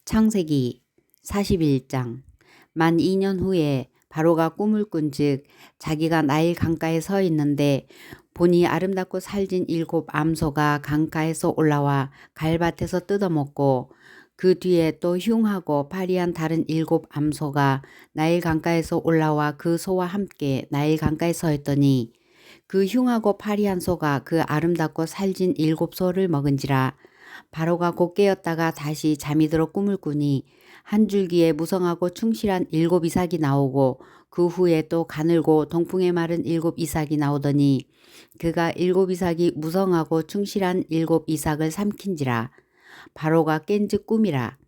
창세기 41장. 만 2년 후에 바로가 꿈을 꾼즉 자기가 나일 강가에 서 있는데 보니 아름답고 살진 7 암소가 강가에서 올라와 갈밭에서 뜯어먹고 그 뒤에 또 흉하고 파리한 다른 7 암소가 나일 강가에서 올라와 그 소와 함께 나일 강가에 서 있더니 그 흉하고 파리한 소가 그 아름답고 살진 7 소를 먹은지라. 바로가 곧 깨었다가 다시 잠이 들어 꿈을 꾸니 한 줄기에 무성하고 충실한 7 이삭이 나오고 그 후에 또 가늘고 동풍에 마른 7 이삭이 나오더니 그가 7 이삭이 무성하고 충실한 7 이삭을 삼킨지라. 바로가 깬즉 꿈이라.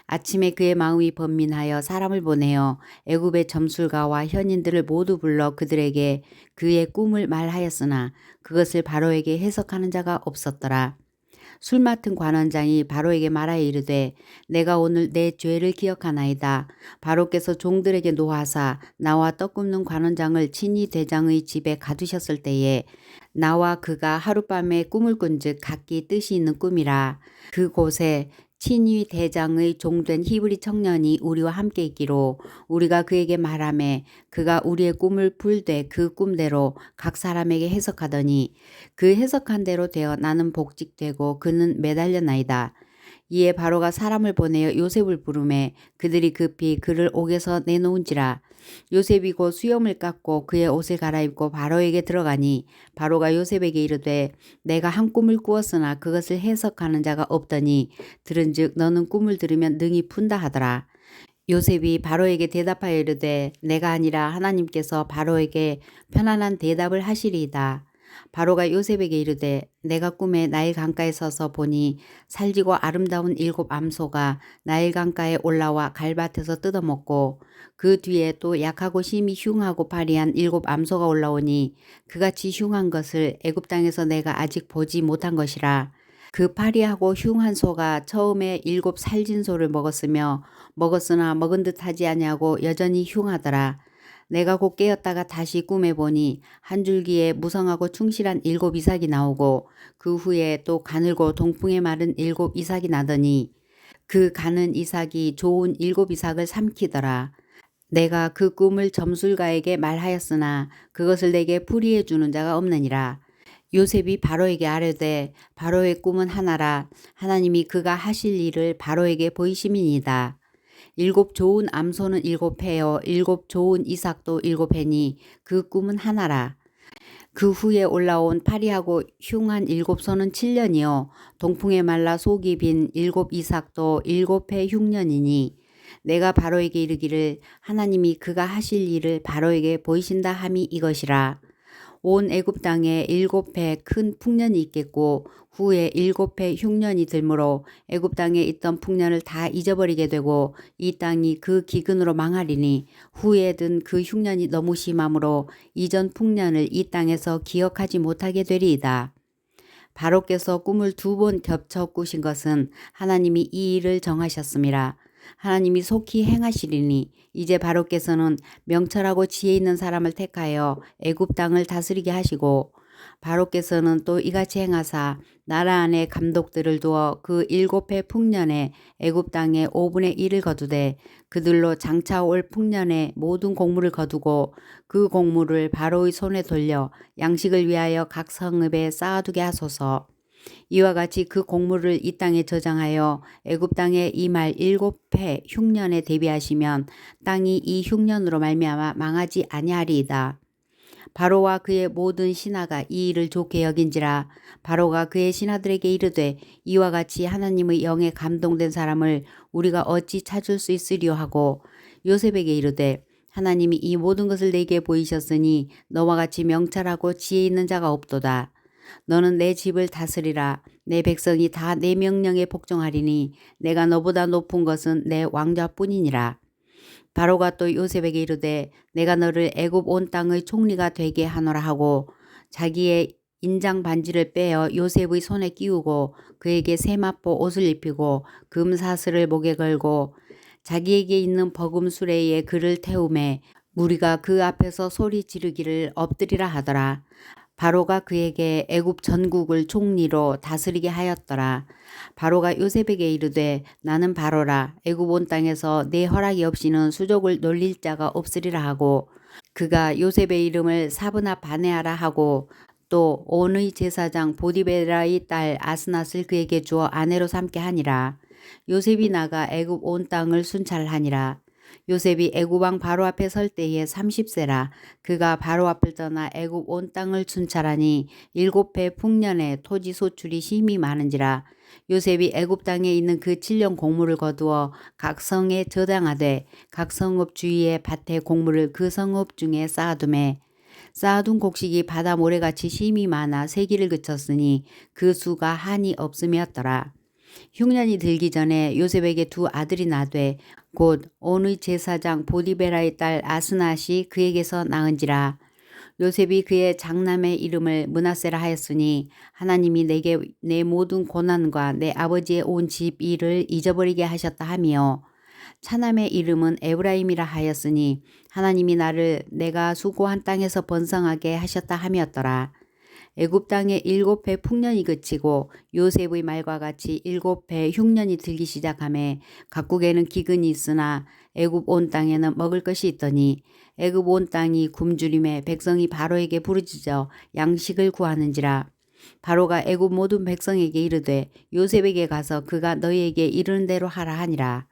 아침에 그의 마음이 번민하여 사람을 보내어 애굽의 점술가와 현인들을 모두 불러 그들에게 그의 꿈을 말하였으나 그것을 바로에게 해석하는 자가 없었더라. 술 맡은 관원장이 바로에게 말하여 이르되 내가 오늘 내 죄를 기억하나이다. 바로께서 종들에게 노하사 나와 떡 굽는 관원장을 친히 대장의 집에 가두셨을 때에 나와 그가 하룻밤에 꿈을 꾼즉 각기 뜻이 있는 꿈이라. 그곳에 친위 대장의 종된 히브리 청년이 우리와 함께 있기로 우리가 그에게 말하매 그가 우리의 꿈을 풀되 그 꿈대로 각 사람에게 해석하더니 그 해석한 대로 되어 나는 복직되고 그는 매달렸나이다. 이에 바로가 사람을 보내어 요셉을 부르매 그들이 급히 그를 옥에서 내놓은지라. 요셉이 곧 수염을 깎고 그의 옷을 갈아입고 바로에게 들어가니 바로가 요셉에게 이르되 내가 한 꿈을 꾸었으나 그것을 해석하는 자가 없더니 들은즉 너는 꿈을 들으면 능히 푼다 하더라. 요셉이 바로에게 대답하여 이르되 내가 아니라 하나님께서 바로에게 편안한 대답을 하시리이다. 바로가 요셉에게 이르되 내가 꿈에 나일 강가에 서서 보니 살지고 아름다운 7 암소가 나일 강가에 올라와 갈밭에서 뜯어먹고 그 뒤에 또 약하고 심히 흉하고 파리한 7 암소가 올라오니 그같이 흉한 것을 애굽 땅에서 내가 아직 보지 못한 것이라. 그 파리하고 흉한 소가 처음에 7 살진 소를 먹었으나 먹은 듯 하지 아니하고 여전히 흉하더라. 내가 곧 깨었다가 다시 꿈에 보니 한 줄기에 무성하고 충실한 7 이삭이 나오고 그 후에 또 가늘고 동풍에 마른 7 이삭이 나더니 그 가는 이삭이 좋은 7 이삭을 삼키더라. 내가 그 꿈을 점술가에게 말하였으나 그것을 내게 풀이해 주는 자가 없느니라. 요셉이 바로에게 아뢰되 바로의 꿈은 하나라. 하나님이 그가 하실 일을 바로에게 보이심이니이다. 7 좋은 암소는 7 해요 7 좋은 이삭도 7 해니 그 꿈은 하나라. 그 후에 올라온 파리하고 흉한 7 소는 7년이요 동풍에 말라 속이 빈 7 이삭도 7 해 흉년이니 내가 바로에게 이르기를 하나님이 그가 하실 일을 바로에게 보이신다 함이 이것이라. 온 애굽 땅에 7 해 큰 풍년이 있겠고 후에 7 해 흉년이 들므로 애굽 땅에 있던 풍년을 다 잊어버리게 되고 이 땅이 그 기근으로 망하리니 후에 든 그 흉년이 너무 심함으로 이전 풍년을 이 땅에서 기억하지 못하게 되리이다. 바로께서 꿈을 2번 겹쳐 꾸신 것은 하나님이 이 일을 정하셨음이라. 하나님이 속히 행하시리니 이제 바로께서는 명철하고 지혜 있는 사람을 택하여 애굽 땅을 다스리게 하시고 바로께서는 또 이같이 행하사 나라 안에 감독들을 두어 그 7 해 풍년에 애굽 땅에 5분의 1을 거두되 그들로 장차 올 풍년에 모든 곡물을 거두고 그 곡물을 바로의 손에 돌려 양식을 위하여 각 성읍에 쌓아두게 하소서. 이와 같이 그 곡물을 이 땅에 저장하여 애굽 땅에 이 말 7 해 흉년에 대비하시면 땅이 이 흉년으로 말미암아 망하지 아니하리이다. 바로와 그의 모든 신하가 이 일을 좋게 여긴지라. 바로가 그의 신하들에게 이르되 이와 같이 하나님의 영에 감동된 사람을 우리가 어찌 찾을 수 있으리요 하고 요셉에게 이르되 하나님이 이 모든 것을 내게 보이셨으니 너와 같이 명철하고 지혜 있는 자가 없도다. 너는 내 집을 다스리라. 내 백성이 다 내 명령에 복종하리니 내가 너보다 높은 것은 내 왕자뿐이니라. 바로가 또 요셉에게 이르되 내가 너를 애굽 온 땅의 총리가 되게 하노라 하고 자기의 인장 반지를 빼어 요셉의 손에 끼우고 그에게 세마포 옷을 입히고 금사슬을 목에 걸고 자기에게 있는 버금 수레에 그를 태우매 무리가 그 앞에서 소리 지르기를 엎드리라 하더라. 바로가 그에게 애굽 전국을 총리로 다스리게 하였더라. 바로가 요셉에게 이르되 나는 바로라. 애굽 온 땅에서 내 허락이 없이는 수족을 놀릴 자가 없으리라 하고, 그가 요셉의 이름을 사브나 바네아라 하고, 또 온의 제사장 보디베라의 딸 아스낫을 그에게 주어 아내로 삼게 하니라. 요셉이 나가 애굽 온 땅을 순찰하니라. 요셉이 애굽 왕 바로 앞에 설 때에 30세라. 그가 바로 앞을 떠나 애굽 온 땅을 순찰하니 7해 풍년에 토지 소출이 심히 많은지라. 요셉이 애굽 땅에 있는 그 7년 곡물을 거두어 각 성에 저장하되 각 성읍 주위의 밭에 곡물을 그 성읍 중에 쌓아두매, 쌓아둔 곡식이 바다 모래같이 심히 많아 세기를 그쳤으니 그 수가 한이 없음이었더라. 흉년이 들기 전에 요셉에게 두 아들이 나되 곧 온의 제사장 보디베라의 딸 아스낫이 그에게서 낳은지라. 요셉이 그의 장남의 이름을 므낫세라 하였으니 하나님이 내게 내 모든 고난과 내 아버지의 온 집 일을 잊어버리게 하셨다 하며, 차남의 이름은 에브라임이라 하였으니 하나님이 나를 내가 수고한 땅에서 번성하게 하셨다 함이었더라. 애굽 땅에 7해 풍년이 그치고 요셉의 말과 같이 7해 흉년이 들기 시작하매 각국에는 기근이 있으나 애굽 온 땅에는 먹을 것이 있더니 애굽 온 땅이 굶주림에 백성이 바로에게 부르짖어 양식을 구하는지라. 바로가 애굽 모든 백성에게 이르되 요셉에게 가서 그가 너희에게 이르는 대로 하라 하니라.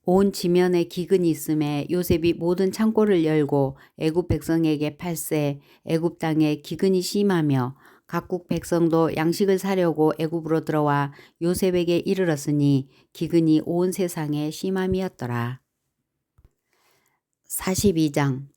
온 지면에 기근이 있음에 요셉이 모든 창고를 열고 애굽 백성에게 팔세. 애굽 땅에 기근이 심하며 각국 백성도 양식을 사려고 애굽으로 들어와 요셉에게 이르렀으니 기근이 온 세상에 심함이었더라. 42장.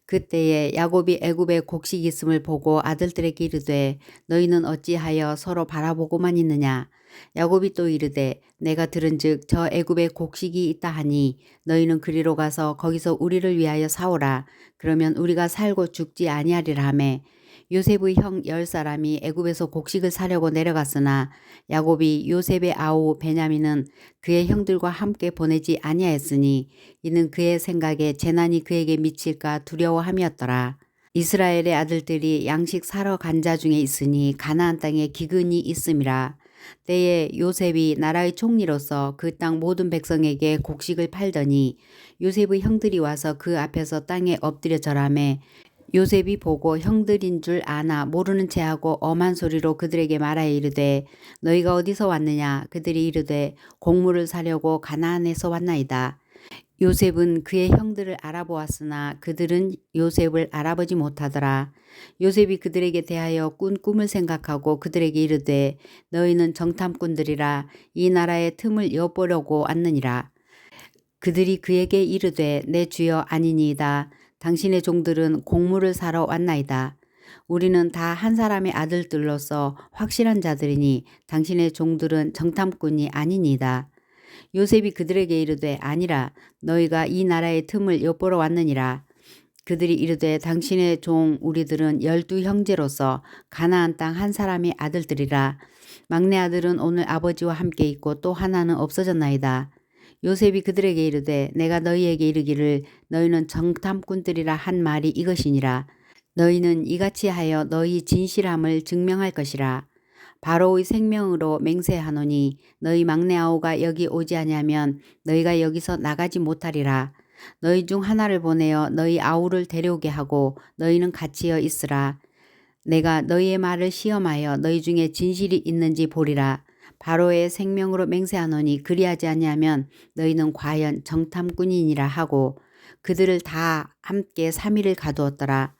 그때에 야곱이 애굽에 곡식이 있음을 보고 아들들에게 이르되 너희는 어찌하여 서로 바라보고만 있느냐. 야곱이 또 이르되 내가 들은즉 저 애굽에 곡식이 있다 하니 너희는 그리로 가서 거기서 우리를 위하여 사오라. 그러면 우리가 살고 죽지 아니하리라 하매, 요셉의 형 10사람이 애굽에서 곡식을 사려고 내려갔으나 야곱이 요셉의 아우 베냐민은 그의 형들과 함께 보내지 아니하였으니 이는 그의 생각에 재난이 그에게 미칠까 두려워함이었더라. 이스라엘의 아들들이 양식 사러 간 자 중에 있으니 가나안 땅에 기근이 있음이라. 때에 요셉이 나라의 총리로서 그 땅 모든 백성에게 곡식을 팔더니 요셉의 형들이 와서 그 앞에서 땅에 엎드려 절하매, 요셉이 보고 형들인 줄 아나 모르는 체하고 엄한 소리로 그들에게 말하여 이르되 너희가 어디서 왔느냐. 그들이 이르되 곡물을 사려고 가나안에서 왔나이다. 요셉은 그의 형들을 알아보았으나 그들은 요셉을 알아보지 못하더라. 요셉이 그들에게 대하여 꾼 꿈을 생각하고 그들에게 이르되 너희는 정탐꾼들이라 이 나라의 틈을 엿보려고 왔느니라. 그들이 그에게 이르되 내 주여 아니니이다. 당신의 종들은 곡물을 사러 왔나이다. 우리는 다 한 사람의 아들들로서 확실한 자들이니 당신의 종들은 정탐꾼이 아니니이다. 요셉이 그들에게 이르되 아니라 너희가 이 나라의 틈을 엿보러 왔느니라. 그들이 이르되 당신의 종 우리들은 12형제로서 가나안 땅 한 사람의 아들들이라. 막내 아들은 오늘 아버지와 함께 있고 또 하나는 없어졌나이다. 요셉이 그들에게 이르되 내가 너희에게 이르기를 너희는 정탐꾼들이라 한 말이 이것이니라. 너희는 이같이 하여 너희 진실함을 증명할 것이라. 바로의 생명으로 맹세하노니 너희 막내 아우가 여기 오지 아니하면 너희가 여기서 나가지 못하리라. 너희 중 하나를 보내어 너희 아우를 데려오게 하고 너희는 같이여 있으라. 내가 너희의 말을 시험하여 너희 중에 진실이 있는지 보리라. 바로의 생명으로 맹세하노니 그리하지 아니하면 너희는 과연 정탐꾼이니라 하고 그들을 다 함께 3일을 가두었더라.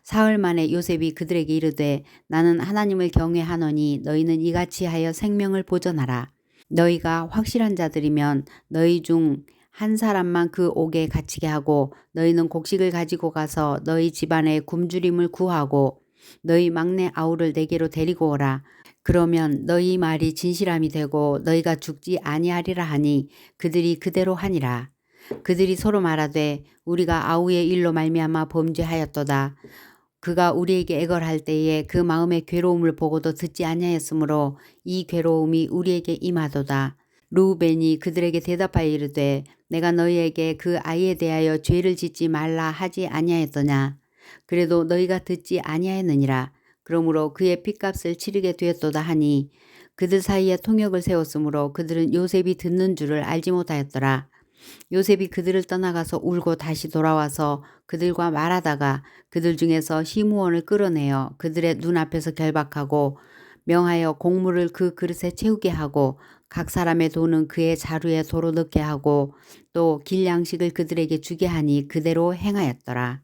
사흘 만에 요셉이 그들에게 이르되 나는 하나님을 경외하노니 너희는 이같이 하여 생명을 보존하라. 너희가 확실한 자들이면 너희 중 한 사람만 그 옥에 갇히게 하고 너희는 곡식을 가지고 가서 너희 집안의 굶주림을 구하고 너희 막내 아우를 내게로 데리고 오라. 그러면 너희 말이 진실함이 되고 너희가 죽지 아니하리라 하니 그들이 그대로 하니라. 그들이 서로 말하되 우리가 아우의 일로 말미암아 범죄하였도다. 그가 우리에게 애걸할 때에 그 마음의 괴로움을 보고도 듣지 아니하였으므로 이 괴로움이 우리에게 임하도다. 르우벤이 그들에게 대답하여 이르되 내가 너희에게 그 아이에 대하여 죄를 짓지 말라 하지 아니하였더냐. 그래도 너희가 듣지 아니하였느니라. 그러므로 그의 핏값을 치르게 되었도다 하니 그들 사이에 통역을 세웠으므로 그들은 요셉이 듣는 줄을 알지 못하였더라. 요셉이 그들을 떠나가서 울고 다시 돌아와서 그들과 말하다가 그들 중에서 시므온을 끌어내어 그들의 눈앞에서 결박하고 명하여 곡물을 그 그릇에 채우게 하고 각 사람의 돈은 그의 자루에 도로 넣게 하고 또 길 양식을 그들에게 주게 하니 그대로 행하였더라.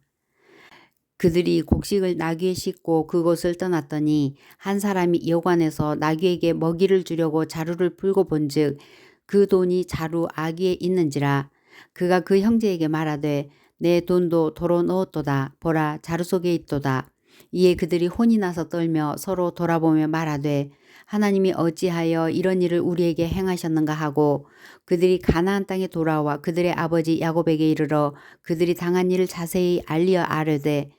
그들이 곡식을 나귀에 싣고 그곳을 떠났더니 한 사람이 여관에서 나귀에게 먹이를 주려고 자루를 풀고 본즉 그 돈이 자루 아귀에 있는지라. 그가 그 형제에게 말하되 내 돈도 도로 넣었도다. 보라 자루 속에 있도다. 이에 그들이 혼이 나서 떨며 서로 돌아보며 말하되 하나님이 어찌하여 이런 일을 우리에게 행하셨는가 하고 그들이 가나안 땅에 돌아와 그들의 아버지 야곱에게 이르러 그들이 당한 일을 자세히 알리어 아뢰되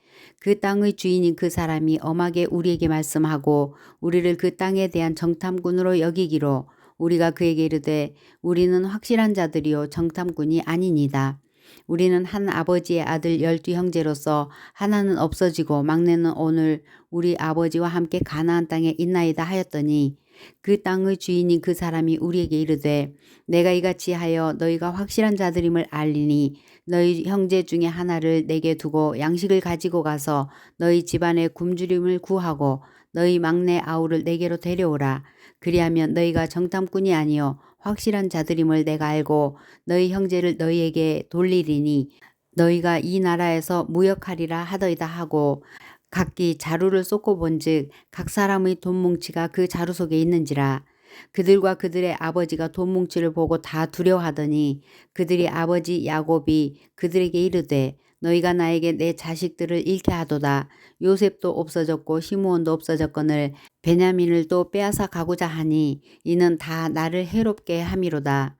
그 땅의 주인인 그 사람이 엄하게 우리에게 말씀하고 우리를 그 땅에 대한 정탐꾼으로 여기기로 우리가 그에게 이르되 우리는 확실한 자들이요 정탐꾼이 아니니다. 우리는 한 아버지의 아들 12형제로서 하나는 없어지고 막내는 오늘 우리 아버지와 함께 가나안 땅에 있나이다 하였더니 그 땅의 주인인 그 사람이 우리에게 이르되 내가 이같이 하여 너희가 확실한 자들임을 알리니 너희 형제 중에 하나를 내게 두고 양식을 가지고 가서 너희 집안의 굶주림을 구하고 너희 막내 아우를 내게로 데려오라. 그리하면 너희가 정탐꾼이 아니요 확실한 자들임을 내가 알고 너희 형제를 너희에게 돌리리니 너희가 이 나라에서 무역하리라 하더이다 하고 각기 자루를 쏟고 본즉 각 사람의 돈뭉치가 그 자루 속에 있는지라. 그들과 그들의 아버지가 돈뭉치를 보고 다 두려워하더니 그들의 아버지 야곱이 그들에게 이르되 너희가 나에게 내 자식들을 잃게 하도다. 요셉도 없어졌고 시므온도 없어졌거늘 베냐민을 또 빼앗아 가고자 하니 이는 다 나를 해롭게 함이로다.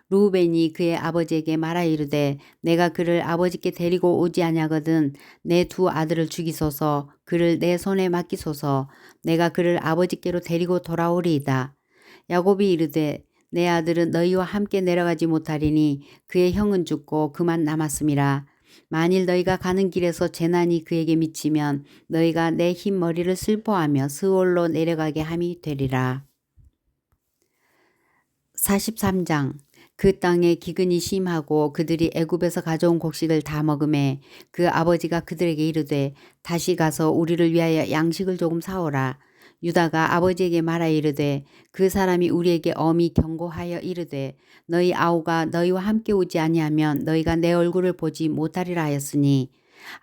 루벤이 그의 아버지에게 말하 이르되 내가 그를 아버지께 데리고 오지 아니하거든 내 두 아들을 죽이소서 그를 내 손에 맡기소서 내가 그를 아버지께로 데리고 돌아오리이다. 야곱이 이르되 내 아들은 너희와 함께 내려가지 못하리니 그의 형은 죽고 그만 남았음이라. 만일 너희가 가는 길에서 재난이 그에게 미치면 너희가 내 흰 머리를 슬퍼하며 스올로 내려가게 함이 되리라. 43장 그 땅에 기근이 심하고 그들이 애굽에서 가져온 곡식을 다 먹음에 그 아버지가 그들에게 이르되 다시 가서 우리를 위하여 양식을 조금 사오라. 유다가 아버지에게 말하 이르되 그 사람이 우리에게 엄히 경고하여 이르되 너희 아우가 너희와 함께 오지 아니하면 너희가 내 얼굴을 보지 못하리라 하였으니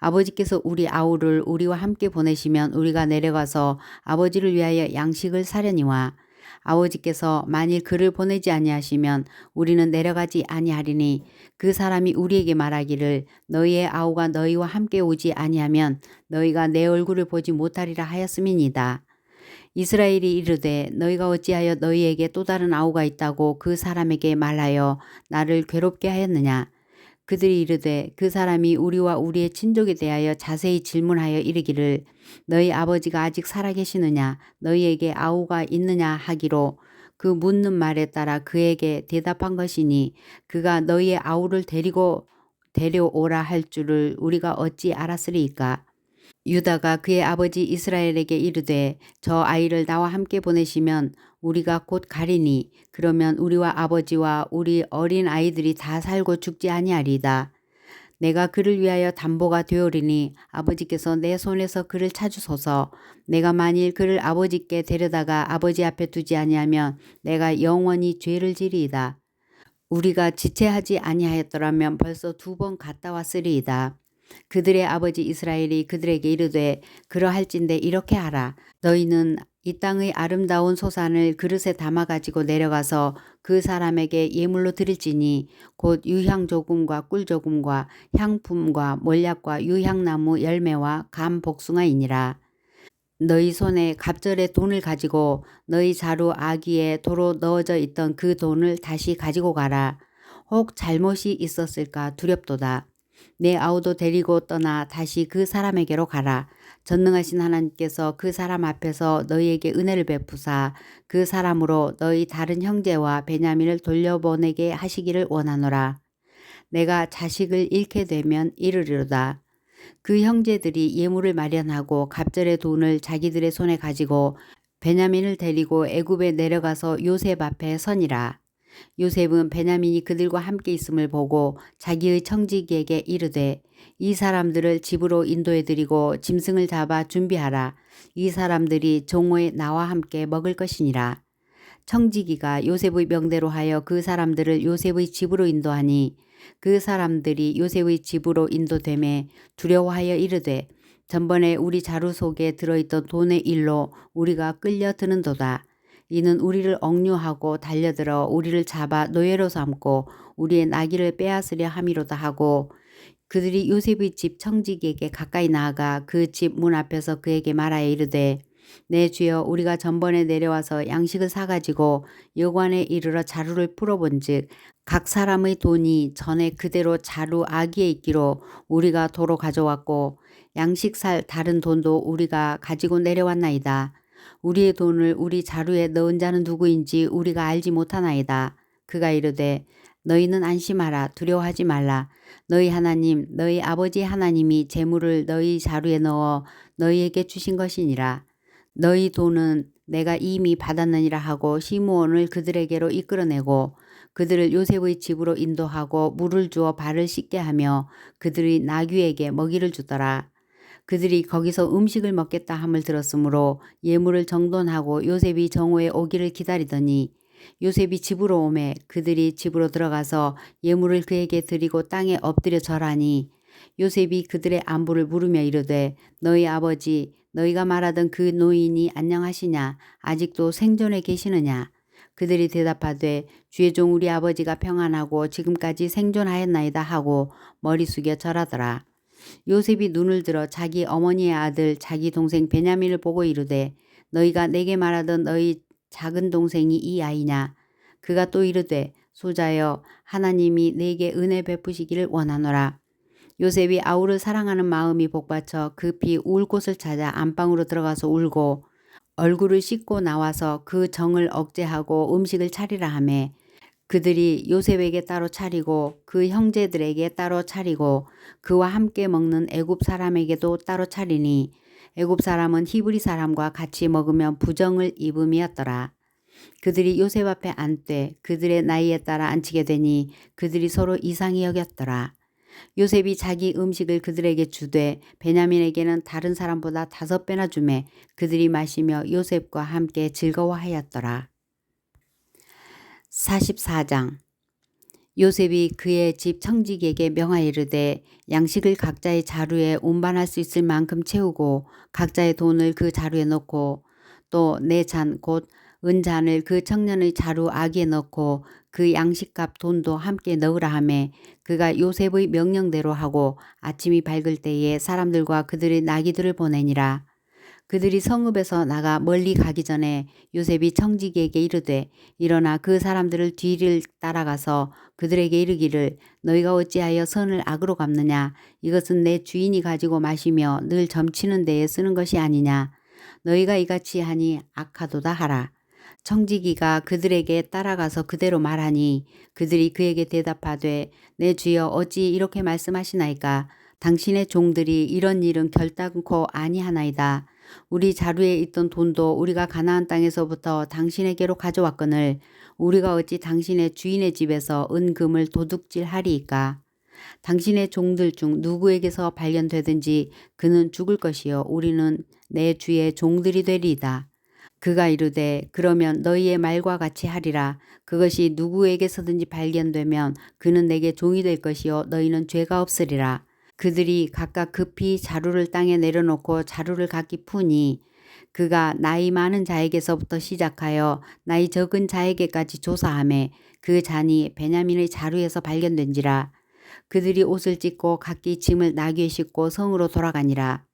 아버지께서 우리 아우를 우리와 함께 보내시면 우리가 내려가서 아버지를 위하여 양식을 사려니와 아버지께서 만일 그를 보내지 아니하시면 우리는 내려가지 아니하리니 그 사람이 우리에게 말하기를 너희의 아우가 너희와 함께 오지 아니하면 너희가 내 얼굴을 보지 못하리라 하였음이니이다. 이스라엘이 이르되 너희가 어찌하여 너희에게 또 다른 아우가 있다고 그 사람에게 말하여 나를 괴롭게 하였느냐. 그들이 이르되 그 사람이 우리와 우리의 친족에 대하여 자세히 질문하여 이르기를 너희 아버지가 아직 살아계시느냐 너희에게 아우가 있느냐 하기로 그 묻는 말에 따라 그에게 대답한 것이니 그가 너희의 아우를 데려오라 할 줄을 우리가 어찌 알았으리이까. 유다가 그의 아버지 이스라엘에게 이르되 저 아이를 나와 함께 보내시면 우리가 곧 가리니 그러면 우리와 아버지와 우리 어린 아이들이 다 살고 죽지 아니하리이다. 내가 그를 위하여 담보가 되오리니 아버지께서 내 손에서 그를 찾으소서. 내가 만일 그를 아버지께 데려다가 아버지 앞에 두지 아니하면 내가 영원히 죄를 지리이다. 우리가 지체하지 아니하였더라면 벌써 2번 갔다 왔으리이다. 그들의 아버지 이스라엘이 그들에게 이르되 그러할진대 이렇게 하라. 너희는 이 땅의 아름다운 소산을 그릇에 담아 가지고 내려가서 그 사람에게 예물로 드릴지니 곧 유향 조금과 꿀 조금과 향품과 몰약과 유향나무 열매와 감 복숭아이니라. 너희 손에 갑절의 돈을 가지고 너희 자루 아귀에 도로 넣어져 있던 그 돈을 다시 가지고 가라. 혹 잘못이 있었을까 두렵도다. 내 아우도 데리고 떠나 다시 그 사람에게로 가라. 전능하신 하나님께서 그 사람 앞에서 너희에게 은혜를 베푸사 그 사람으로 너희 다른 형제와 베냐민을 돌려보내게 하시기를 원하노라. 내가 자식을 잃게 되면 이르리로다. 그 형제들이 예물을 마련하고 갑절의 돈을 자기들의 손에 가지고 베냐민을 데리고 애굽에 내려가서 요셉 앞에 서니라. 요셉은 베냐민이 그들과 함께 있음을 보고 자기의 청지기에게 이르되 이 사람들을 집으로 인도해 드리고 짐승을 잡아 준비하라. 이 사람들이 종후에 나와 함께 먹을 것이니라. 청지기가 요셉의 명대로 하여 그 사람들을 요셉의 집으로 인도하니 그 사람들이 요셉의 집으로 인도되매 두려워하여 이르되 전번에 우리 자루 속에 들어있던 돈의 일로 우리가 끌려드는도다. 이는 우리를 억류하고 달려들어 우리를 잡아 노예로 삼고 우리의 나귀를 빼앗으려 함이로다 하고 그들이 요셉의 집 청지기에게 가까이 나아가 그 집 문 앞에서 그에게 말하여 이르되 내 주여 우리가 전번에 내려와서 양식을 사가지고 여관에 이르러 자루를 풀어본즉 각 사람의 돈이 전에 그대로 자루 아기에 있기로 우리가 도로 가져왔고 양식 살 다른 돈도 우리가 가지고 내려왔나이다. 우리의 돈을 우리 자루에 넣은 자는 누구인지 우리가 알지 못하나이다. 그가 이르되 너희는 안심하라. 두려워하지 말라. 너희 하나님 너희 아버지 하나님이 재물을 너희 자루에 넣어 너희에게 주신 것이니라. 너희 돈은 내가 이미 받았느니라 하고 시므온을 그들에게로 이끌어내고 그들을 요셉의 집으로 인도하고 물을 주어 발을 씻게 하며 그들의 나귀에게 먹이를 주더라. 그들이 거기서 음식을 먹겠다 함을 들었으므로 예물을 정돈하고 요셉이 정오에 오기를 기다리더니 요셉이 집으로 오매 그들이 집으로 들어가서 예물을 그에게 드리고 땅에 엎드려 절하니 요셉이 그들의 안부를 물으며 이르되 너희 아버지 너희가 말하던 그 노인이 안녕하시냐 아직도 생존해 계시느냐. 그들이 대답하되 주의 종 우리 아버지가 평안하고 지금까지 생존하였나이다 하고 머리 숙여 절하더라. 요셉이 눈을 들어 자기 어머니의 아들 자기 동생 베냐민을 보고 이르되 너희가 내게 말하던 너희 작은 동생이 이 아이냐. 그가 또 이르되 소자여 하나님이 내게 은혜 베푸시기를 원하노라. 요셉이 아우를 사랑하는 마음이 복받쳐 급히 울 곳을 찾아 안방으로 들어가서 울고 얼굴을 씻고 나와서 그 정을 억제하고 음식을 차리라 하매 그들이 요셉에게 따로 차리고 그 형제들에게 따로 차리고 그와 함께 먹는 애굽 사람에게도 따로 차리니 애굽 사람은 히브리 사람과 같이 먹으면 부정을 입음이었더라. 그들이 요셉 앞에 앉되 그들의 나이에 따라 앉히게 되니 그들이 서로 이상히 여겼더라. 요셉이 자기 음식을 그들에게 주되 베냐민에게는 다른 사람보다 5배나 주매 그들이 마시며 요셉과 함께 즐거워하였더라. 44장 요셉이 그의 집 청지기에게 명하여 이르되 양식을 각자의 자루에 운반할 수 있을 만큼 채우고 각자의 돈을 그 자루에 넣고 또 내 잔 곧 은잔을 그 청년의 자루 아기에 넣고 그 양식값 돈도 함께 넣으라 하매 그가 요셉의 명령대로 하고 아침이 밝을 때에 사람들과 그들의 나귀들을 보내니라. 그들이 성읍에서 나가 멀리 가기 전에 요셉이 청지기에게 이르되 일어나 그 사람들을 뒤를 따라가서 그들에게 이르기를 너희가 어찌하여 선을 악으로 갚느냐. 이것은 내 주인이 가지고 마시며 늘 점치는 데에 쓰는 것이 아니냐. 너희가 이같이 하니 악하도다 하라. 청지기가 그들에게 따라가서 그대로 말하니 그들이 그에게 대답하되 내 주여 어찌 이렇게 말씀하시나이까. 당신의 종들이 이런 일은 결단코 아니하나이다. 우리 자루에 있던 돈도 우리가 가나안 땅에서부터 당신에게로 가져왔거늘 우리가 어찌 당신의 주인의 집에서 은금을 도둑질하리이까. 당신의 종들 중 누구에게서 발견되든지 그는 죽을 것이요 우리는 내 주의 종들이 되리이다. 그가 이르되 그러면 너희의 말과 같이 하리라. 그것이 누구에게서든지 발견되면 그는 내게 종이 될 것이요 너희는 죄가 없으리라. 그들이 각각 급히 자루를 땅에 내려놓고 자루를 각기 푸니 그가 나이 많은 자에게서부터 시작하여 나이 적은 자에게까지 조사하매 그 잔이 베냐민의 자루에서 발견된지라. 그들이 옷을 찢고 각기 짐을 나귀에 싣고 성으로 돌아가니라.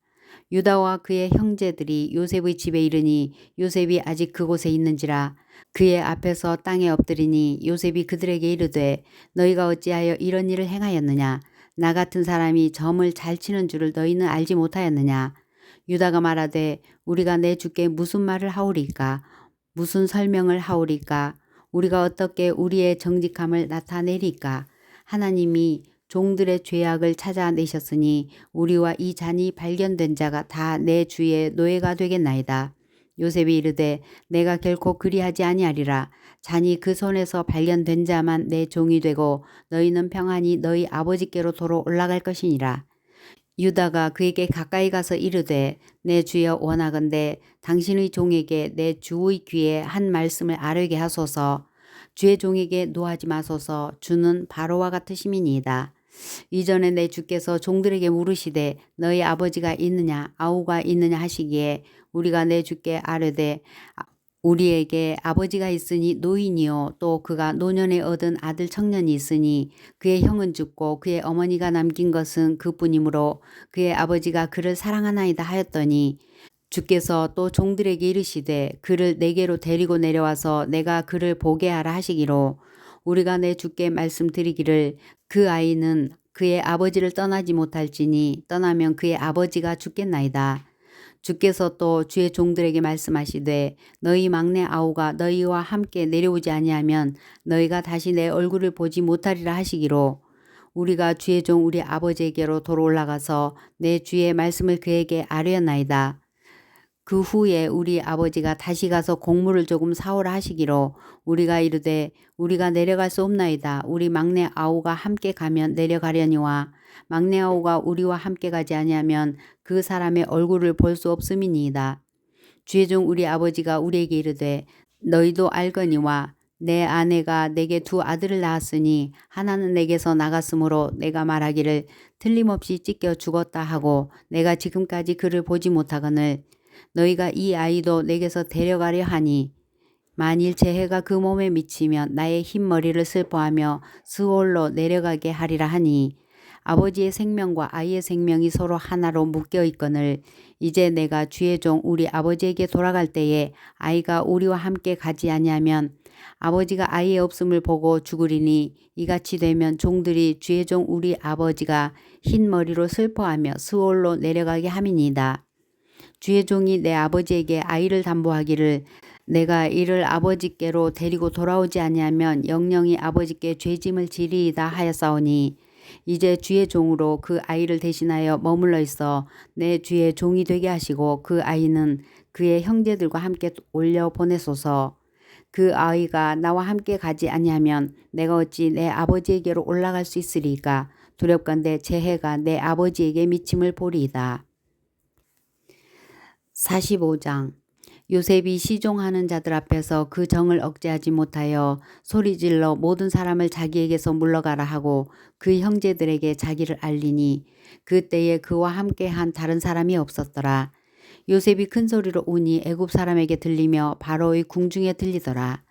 유다와 그의 형제들이 요셉의 집에 이르니 요셉이 아직 그곳에 있는지라. 그의 앞에서 땅에 엎드리니 요셉이 그들에게 이르되 너희가 어찌하여 이런 일을 행하였느냐. 나 같은 사람이 점을 잘 치는 줄을 너희는 알지 못하였느냐. 유다가 말하되 우리가 내 주께 무슨 말을 하오리까. 무슨 설명을 하오리까. 우리가 어떻게 우리의 정직함을 나타내리까. 하나님이 종들의 죄악을 찾아내셨으니 우리와 이 잔이 발견된 자가 다 내 주의 노예가 되겠나이다. 요셉이 이르되 내가 결코 그리하지 아니하리라. 잔이 그 손에서 발견된 자만 내 종이 되고 너희는 평안히 너희 아버지께로 도로 올라갈 것이니라. 유다가 그에게 가까이 가서 이르되 내 주여 원하건대 당신의 종에게 내 주의 귀에 한 말씀을 아뢰게 하소서. 주의 종에게 노하지 마소서. 주는 바로와 같으심이니이다. 이전에 내 주께서 종들에게 물으시되 너희 아버지가 있느냐 아우가 있느냐 하시기에 우리가 내 주께 아뢰되 우리에게 아버지가 있으니 노인이요 또 그가 노년에 얻은 아들 청년이 있으니 그의 형은 죽고 그의 어머니가 남긴 것은 그뿐이므로 그의 아버지가 그를 사랑하나이다 하였더니 주께서 또 종들에게 이르시되 그를 내게로 데리고 내려와서 내가 그를 보게 하라 하시기로 우리가 내 주께 말씀드리기를 그 아이는 그의 아버지를 떠나지 못할지니 떠나면 그의 아버지가 죽겠나이다. 주께서 또 주의 종들에게 말씀하시되 너희 막내 아우가 너희와 함께 내려오지 아니하면 너희가 다시 내 얼굴을 보지 못하리라 하시기로 우리가 주의 종 우리 아버지에게로 도로 올라가서 내 주의 말씀을 그에게 아뢰었나이다. 그 후에 우리 아버지가 다시 가서 곡물을 조금 사오라 하시기로 우리가 이르되 우리가 내려갈 수 없나이다. 우리 막내 아우가 함께 가면 내려가려니와 막내 아우가 우리와 함께 가지 아니하면 그 사람의 얼굴을 볼 수 없음이니이다. 주의 종 우리 아버지가 우리에게 이르되 너희도 알거니와 내 아내가 내게 두 아들을 낳았으니 하나는 내게서 나갔으므로 내가 말하기를 틀림없이 찢겨 죽었다 하고 내가 지금까지 그를 보지 못하거늘 너희가 이 아이도 내게서 데려가려 하니 만일 제 해가 그 몸에 미치면 나의 흰 머리를 슬퍼하며 스올로 내려가게 하리라 하니 아버지의 생명과 아이의 생명이 서로 하나로 묶여 있거늘 이제 내가 주의 종 우리 아버지에게 돌아갈 때에 아이가 우리와 함께 가지 아니하면 아버지가 아이의 없음을 보고 죽으리니 이같이 되면 종들이 주의 종 우리 아버지가 흰 머리로 슬퍼하며 스올로 내려가게 함이니이다. 주의 종이 내 아버지에게 아이를 담보하기를 내가 이를 아버지께로 데리고 돌아오지 아니하면 영영이 아버지께 죄짐을 지리이다 하였사오니 이제 주의 종으로 그 아이를 대신하여 머물러 있어 내 주의 종이 되게 하시고 그 아이는 그의 형제들과 함께 올려 보내소서. 그 아이가 나와 함께 가지 아니하면 내가 어찌 내 아버지에게로 올라갈 수 있으리까. 두렵건대 제 해가 내 아버지에게 미침을 보리이다. 45장 요셉이 시종하는 자들 앞에서 그 정을 억제하지 못하여 소리질러 모든 사람을 자기에게서 물러가라 하고 그 형제들에게 자기를 알리니 그때에 그와 함께한 다른 사람이 없었더라. 요셉이 큰 소리로 우니 애굽 사람에게 들리며 바로의 궁중에 들리더라.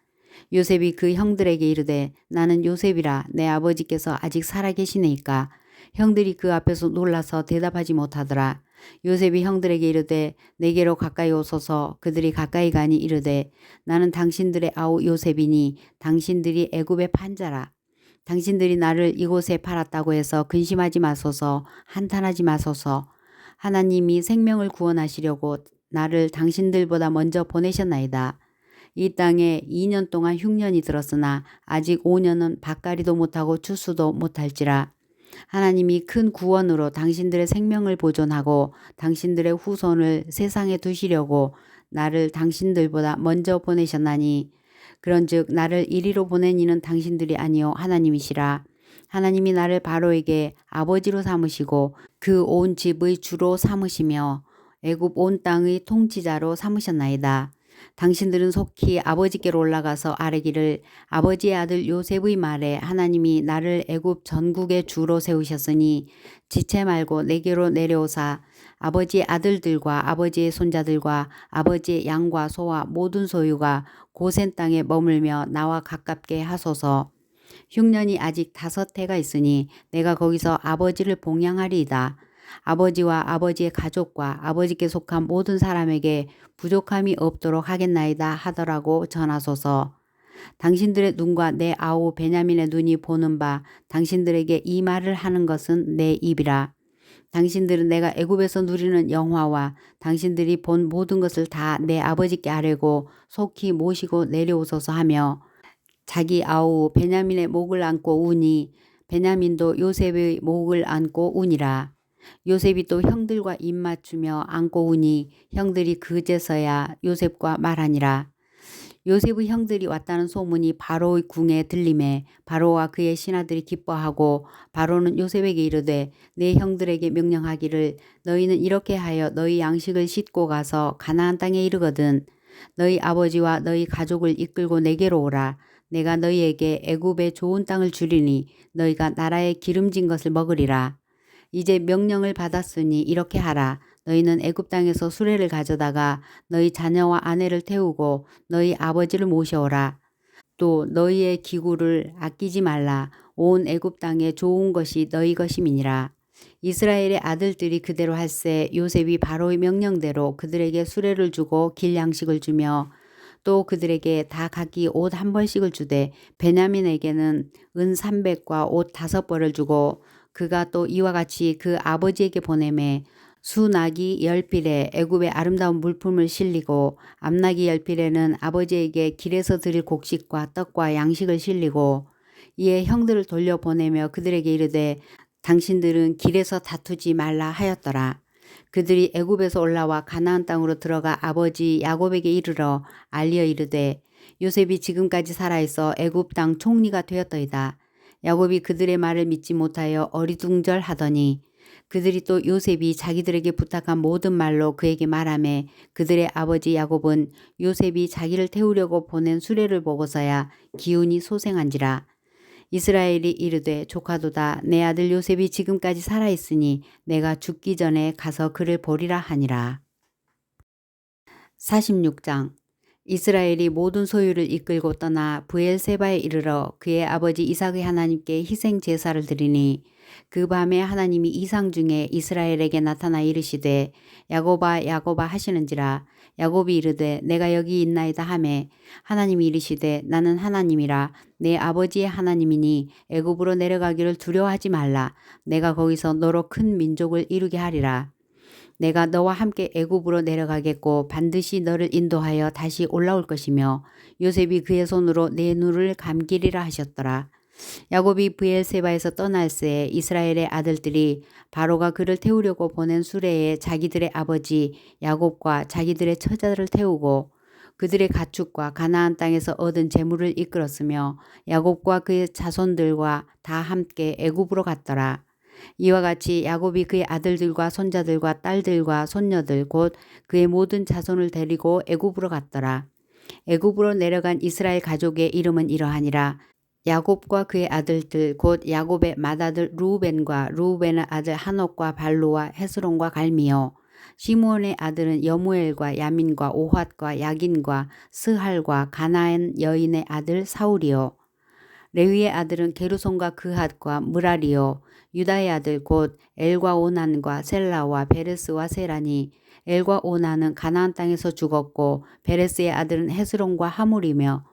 요셉이 그 형들에게 이르되 나는 요셉이라 내 아버지께서 아직 살아계시네이까. 형들이 그 앞에서 놀라서 대답하지 못하더라. 요셉이 형들에게 이르되 내게로 가까이 오소서. 그들이 가까이 가니 이르되 나는 당신들의 아우 요셉이니 당신들이 애굽의 판자라. 당신들이 나를 이곳에 팔았다고 해서 근심하지 마소서. 한탄하지 마소서. 하나님이 생명을 구원하시려고 나를 당신들보다 먼저 보내셨나이다. 이 땅에 2년 동안 흉년이 들었으나 아직 5년은 밭가리도 못하고 추수도 못할지라. 하나님이 큰 구원으로 당신들의 생명을 보존하고 당신들의 후손을 세상에 두시려고 나를 당신들보다 먼저 보내셨나니 그런즉 나를 이리로 보낸 이는 당신들이 아니요 하나님이시라. 하나님이 나를 바로에게 아버지로 삼으시고 그 온 집의 주로 삼으시며 애굽 온 땅의 통치자로 삼으셨나이다. 당신들은 속히 아버지께로 올라가서 아뢰기를 아버지의 아들 요셉의 말에 하나님이 나를 애굽 전국의 주로 세우셨으니 지체 말고 내게로 내려오사 아버지의 아들들과 아버지의 손자들과 아버지의 양과 소와 모든 소유가 고센 땅에 머물며 나와 가깝게 하소서. 흉년이 아직 5해가 있으니 내가 거기서 아버지를 봉양하리이다. 아버지와 아버지의 가족과 아버지께 속한 모든 사람에게 부족함이 없도록 하겠나이다 하더라고 전하소서. 당신들의 눈과 내 아우 베냐민의 눈이 보는 바 당신들에게 이 말을 하는 것은 내 입이라. 당신들은 내가 애굽에서 누리는 영화와 당신들이 본 모든 것을 다 내 아버지께 아뢰고 속히 모시고 내려오소서 하며 자기 아우 베냐민의 목을 안고 우니 베냐민도 요셉의 목을 안고 우니라. 요셉이 또 형들과 입맞추며 안고 우니 형들이 그제서야 요셉과 말하니라. 요셉의 형들이 왔다는 소문이 바로의 궁에 들림에 바로와 그의 신하들이 기뻐하고 바로는 요셉에게 이르되 내 형들에게 명령하기를 너희는 이렇게 하여 너희 양식을 싣고 가서 가나안 땅에 이르거든 너희 아버지와 너희 가족을 이끌고 내게로 오라. 내가 너희에게 애굽의 좋은 땅을 주리니 너희가 나라의 기름진 것을 먹으리라. 이제 명령을 받았으니 이렇게 하라. 너희는 애굽 땅에서 수레를 가져다가 너희 자녀와 아내를 태우고 너희 아버지를 모셔오라. 또 너희의 기구를 아끼지 말라. 온 애굽 땅에 좋은 것이 너희 것임이니라. 이스라엘의 아들들이 그대로 할세 요셉이 바로의 명령대로 그들에게 수레를 주고 길 양식을 주며 또 그들에게 다 각기 옷 한 벌씩을 주되 베냐민에게는 은 300과 옷 5벌을 주고 그가 또 이와 같이 그 아버지에게 보내매 수나기 10필에 애굽의 아름다운 물품을 실리고 암나기 10필에는 아버지에게 길에서 드릴 곡식과 떡과 양식을 실리고 이에 형들을 돌려보내며 그들에게 이르되 당신들은 길에서 다투지 말라 하였더라. 그들이 애굽에서 올라와 가나안 땅으로 들어가 아버지 야곱에게 이르러 알리어 이르되 요셉이 지금까지 살아있어 애굽 땅 총리가 되었더이다. 야곱이 그들의 말을 믿지 못하여 어리둥절하더니 그들이 또 요셉이 자기들에게 부탁한 모든 말로 그에게 말하매 그들의 아버지 야곱은 요셉이 자기를 태우려고 보낸 수레를 보고서야 기운이 소생한지라. 이스라엘이 이르되 조카도다 내 아들 요셉이 지금까지 살아있으니 내가 죽기 전에 가서 그를 보리라 하니라. 46장 이스라엘이 모든 소유를 이끌고 떠나 브엘세바에 이르러 그의 아버지 이삭의 하나님께 희생 제사를 드리니 그 밤에 하나님이 이상 중에 이스라엘에게 나타나 이르시되 야곱아 야곱아 하시는지라. 야곱이 이르되 내가 여기 있나이다 하매 하나님이 이르시되 나는 하나님이라 내 아버지의 하나님이니 애굽으로 내려가기를 두려워하지 말라. 내가 거기서 너로 큰 민족을 이루게 하리라. 내가 너와 함께 애굽으로 내려가겠고 반드시 너를 인도하여 다시 올라올 것이며 요셉이 그의 손으로 내 눈을 감기리라 하셨더라. 야곱이 브엘세바에서 떠날새 이스라엘의 아들들이 바로가 그를 태우려고 보낸 수레에 자기들의 아버지 야곱과 자기들의 처자들을 태우고 그들의 가축과 가나안 땅에서 얻은 재물을 이끌었으며 야곱과 그의 자손들과 다 함께 애굽으로 갔더라. 이와 같이 야곱이 그의 아들들과 손자들과 딸들과 손녀들 곧 그의 모든 자손을 데리고 애굽으로 갔더라. 애굽으로 내려간 이스라엘 가족의 이름은 이러하니라. 야곱과 그의 아들들 곧 야곱의 맏아들 루벤과 루벤의 아들 한옥과 발로와 헤스론과 갈미요. 시므온의 아들은 여무엘과 야민과 오핫과 야긴과 스할과 가나안 여인의 아들 사울이요. 레위의 아들은 게르손과 그핫과 무라리요. 유다의 아들 곧 엘과 오난과 셀라와 베레스와 세라니 엘과 오난은 가나안 땅에서 죽었고 베레스의 아들은 헤스론과 하물이며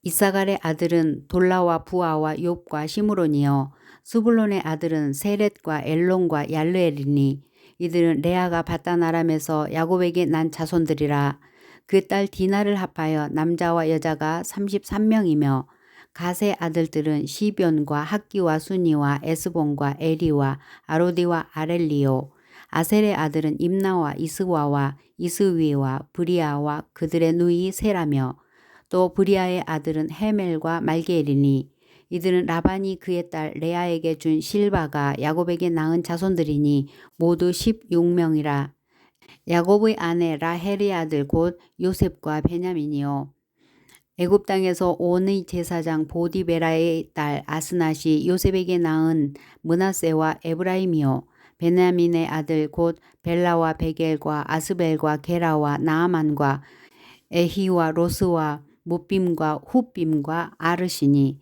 이사갈의 아들은 돌라와 부아와 욥과 시므론이요. 스불론의 아들은 세렛과 엘론과 얄르엘이니 이들은 레아가 바단 아람에서 야곱에게 난 자손들이라. 그 딸 디나를 합하여 남자와 여자가 33명이며 갓의 아들들은 시변과 학기와 순이와 에스본과 에리와 아로디와 아렐리요. 아셀의 아들은 임나와 이스와와 이스위와 브리아와 그들의 누이 세라며 또 브리아의 아들은 헤멜과 말게엘이니 이들은 라반이 그의 딸 레아에게 준 실바가 야곱에게 낳은 자손들이니 모두 16명이라. 야곱의 아내 라헬의 아들 곧 요셉과 베냐민이요. 애굽 땅에서 온의 제사장 보디베라의 딸 아스낫이 요셉에게 낳은 므낫세와 에브라임이요. 베냐민의 아들 곧 벨라와 베겔과 아스벨과 게라와 나아만과 에히와 로스와 무빔과 후빔과 아르시니